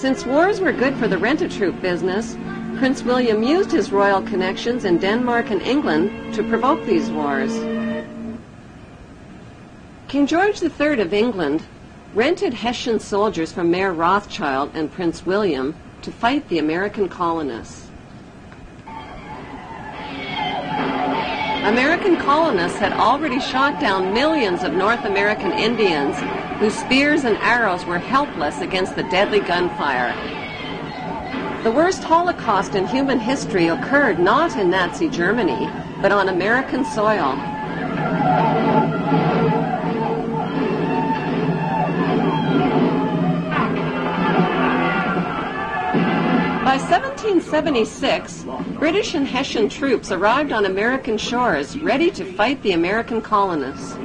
Since wars were good for the rent-a-troop business, Prince William used his royal connections in Denmark and England to provoke these wars. King George III of England rented Hessian soldiers from Mayor Rothschild and Prince William to fight the American colonists. American colonists had already shot down millions of North American Indians whose spears and arrows were helpless against the deadly gunfire. The worst Holocaust in human history occurred not in Nazi Germany, but on American soil. By 1776, British and Hessian troops arrived on American shores, ready to fight the American colonists.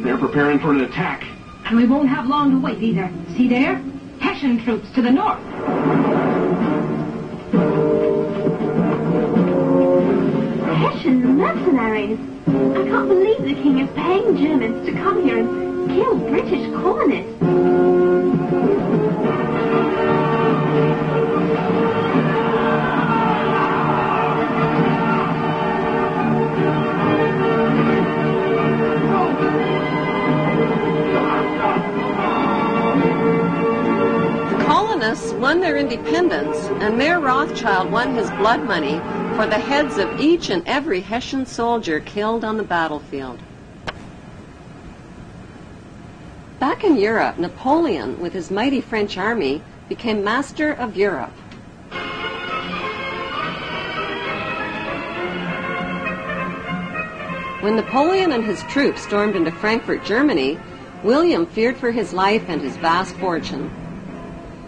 They're preparing for an attack. And we won't have long to wait either. See there? Hessian troops to the north. Hessian mercenaries. I can't believe the king is paying Germans to come here and kill British colonists. The colonists won their independence, and Mayor Rothschild won his blood money for the heads of each and every Hessian soldier killed on the battlefield. Back in Europe, Napoleon, with his mighty French army, became master of Europe. When Napoleon and his troops stormed into Frankfurt, Germany, William feared for his life and his vast fortune.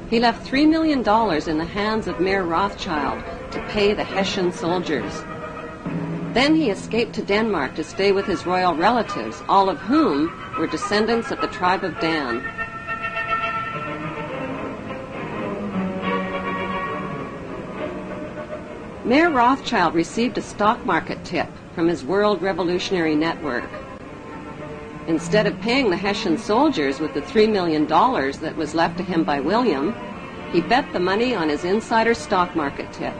He left $3 million in the hands of Mayor Rothschild to pay the Hessian soldiers. Then he escaped to Denmark to stay with his royal relatives, all of whom were descendants of the tribe of Dan. Mayor Rothschild received a stock market tip from his World Revolutionary Network. Instead of paying the Hessian soldiers with the $3 million that was left to him by William, he bet the money on his insider stock market tip.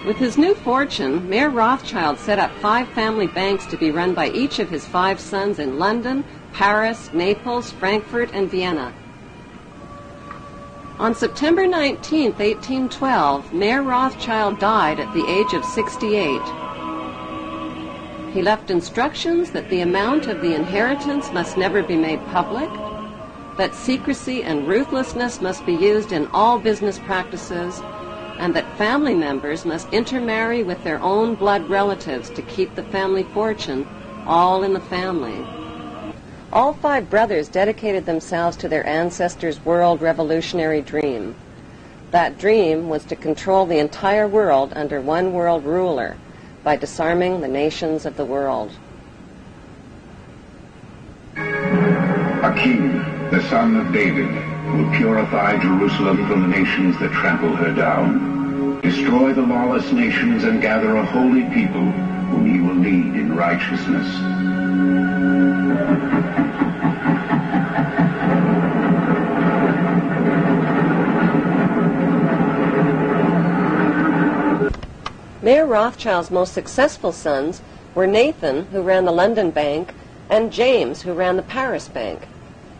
With his new fortune, Mayor Rothschild set up 5 family banks to be run by each of his 5 sons in London, Paris, Naples, Frankfurt, and Vienna. On September 19, 1812, Mayor Rothschild died at the age of 68. He left instructions that the amount of the inheritance must never be made public, that secrecy and ruthlessness must be used in all business practices, and that family members must intermarry with their own blood relatives to keep the family fortune all in the family. All 5 brothers dedicated themselves to their ancestors' world revolutionary dream. That dream was to control the entire world under one world ruler by disarming the nations of the world. A king, the son of David, will purify Jerusalem from the nations that trample her down, destroy the lawless nations, and gather a holy people whom he will lead in righteousness. Mayor Rothschild's most successful sons were Nathan, who ran the London Bank, and James, who ran the Paris Bank.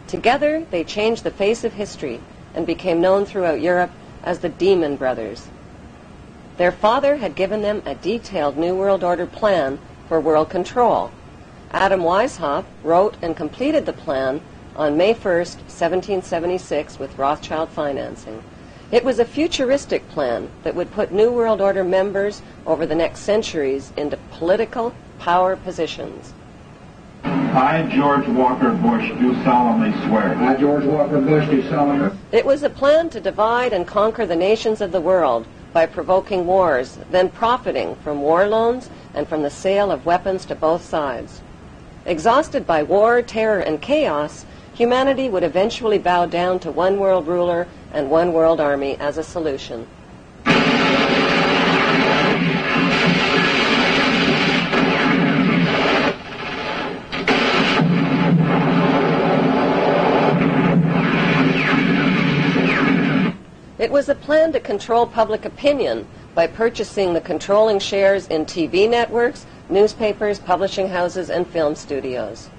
Together, they changed the face of history and became known throughout Europe as the Demon Brothers. Their father had given them a detailed New World Order plan for world control. Adam Weishaupt wrote and completed the plan on May 1st, 1776, with Rothschild financing. It was a futuristic plan that would put New World Order members over the next centuries into political power positions. I, George Walker Bush, do solemnly swear. I, George Walker Bush, do solemnly. It was a plan to divide and conquer the nations of the world by provoking wars, then profiting from war loans and from the sale of weapons to both sides. Exhausted by war, terror, and chaos, humanity would eventually bow down to one world ruler and one world army as a solution. It was a plan to control public opinion by purchasing the controlling shares in TV networks, newspapers, publishing houses, and film studios.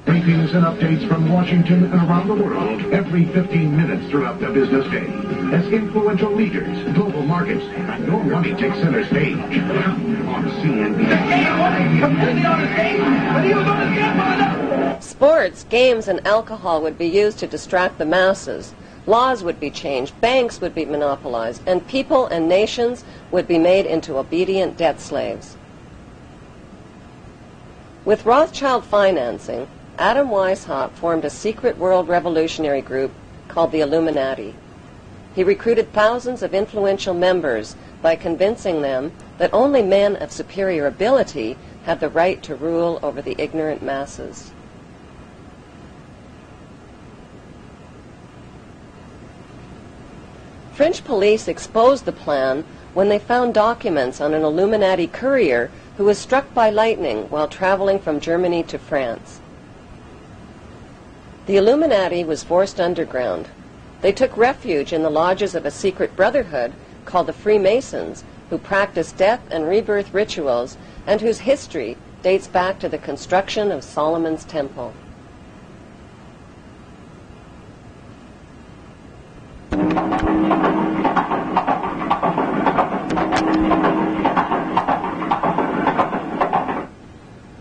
Briefings and updates from Washington and around the world every 15 minutes throughout the business day. As influential leaders, global markets, and your money take center stage. On CNBC. Sports, games, and alcohol would be used to distract the masses. Laws would be changed, banks would be monopolized, and people and nations would be made into obedient debt slaves. With Rothschild financing, Adam Weishaupt formed a secret world revolutionary group called the Illuminati. He recruited thousands of influential members by convincing them that only men of superior ability have the right to rule over the ignorant masses. French police exposed the plan when they found documents on an Illuminati courier who was struck by lightning while traveling from Germany to France. The Illuminati was forced underground. They took refuge in the lodges of a secret brotherhood called the Freemasons, who practiced death and rebirth rituals and whose history dates back to the construction of Solomon's Temple.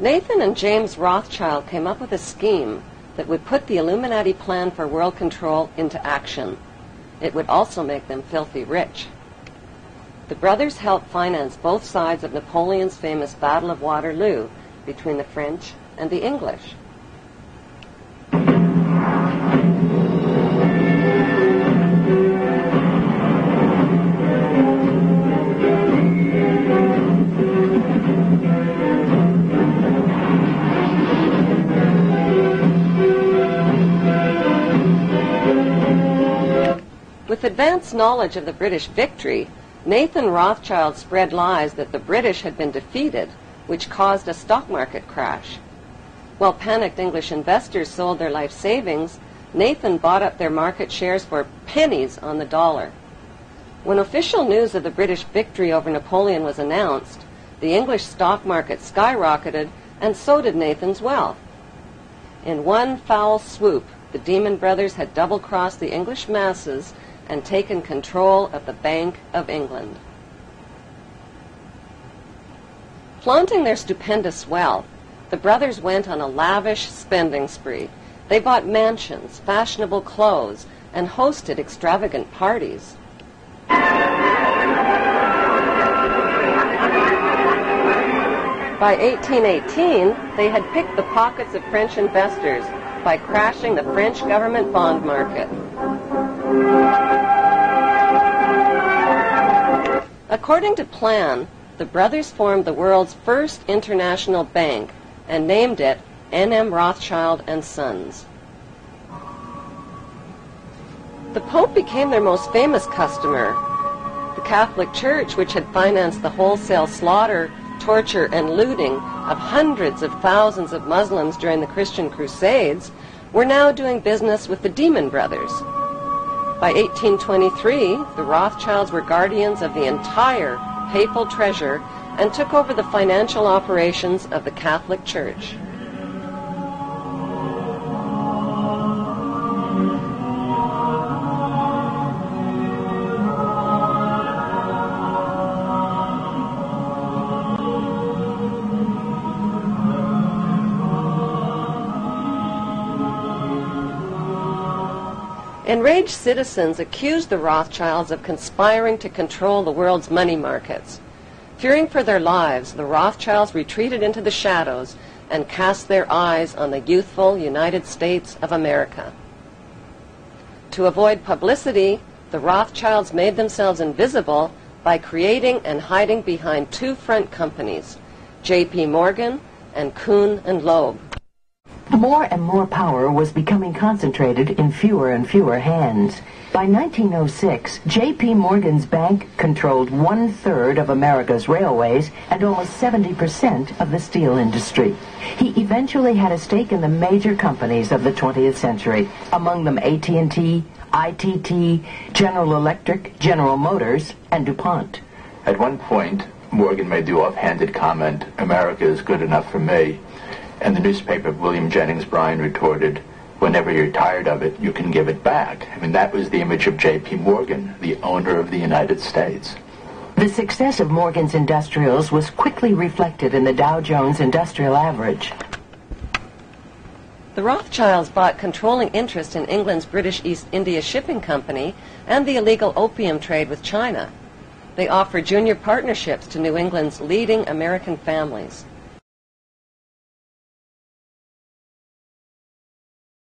Nathan and James Rothschild came up with a scheme that would put the Illuminati plan for world control into action. It would also make them filthy rich. The brothers helped finance both sides of Napoleon's famous Battle of Waterloo between the French and the English. With advanced knowledge of the British victory, Nathan Rothschild spread lies that the British had been defeated, which caused a stock market crash. While panicked English investors sold their life savings, Nathan bought up their market shares for pennies on the dollar. When official news of the British victory over Napoleon was announced, the English stock market skyrocketed, and so did Nathan's wealth. In one foul swoop, the Demon Brothers had double-crossed the English masses and taken control of the Bank of England. Flaunting their stupendous wealth, the brothers went on a lavish spending spree. They bought mansions, fashionable clothes, and hosted extravagant parties. By 1818, they had picked the pockets of French investors by crashing the French government bond market. According to plan, the brothers formed the world's first international bank and named it N.M. Rothschild and Sons. The Pope became their most famous customer. The Catholic Church, which had financed the wholesale slaughter, torture, and looting of hundreds of thousands of Muslims during the Christian Crusades, were now doing business with the Demon Brothers. By 1823, the Rothschilds were guardians of the entire papal treasure and took over the financial operations of the Catholic Church. Enraged citizens accused the Rothschilds of conspiring to control the world's money markets. Fearing for their lives, the Rothschilds retreated into the shadows and cast their eyes on the youthful United States of America. To avoid publicity, the Rothschilds made themselves invisible by creating and hiding behind two front companies, J.P. Morgan and Kuhn and Loeb. More and more power was becoming concentrated in fewer and fewer hands. By 1906, J.P. Morgan's bank controlled 1/3 of America's railways and almost 70% of the steel industry. He eventually had a stake in the major companies of the 20th century, among them AT&T, ITT, General Electric, General Motors, and DuPont. At one point, Morgan made the offhanded comment, "America is good enough for me." And the newspaper of William Jennings Bryan retorted, "Whenever you're tired of it, you can give it back." I mean, that was the image of J.P. Morgan, the owner of the United States. The success of Morgan's Industrials was quickly reflected in the Dow Jones Industrial Average. The Rothschilds bought controlling interest in England's British East India Shipping Company and the illegal opium trade with China. They offered junior partnerships to New England's leading American families.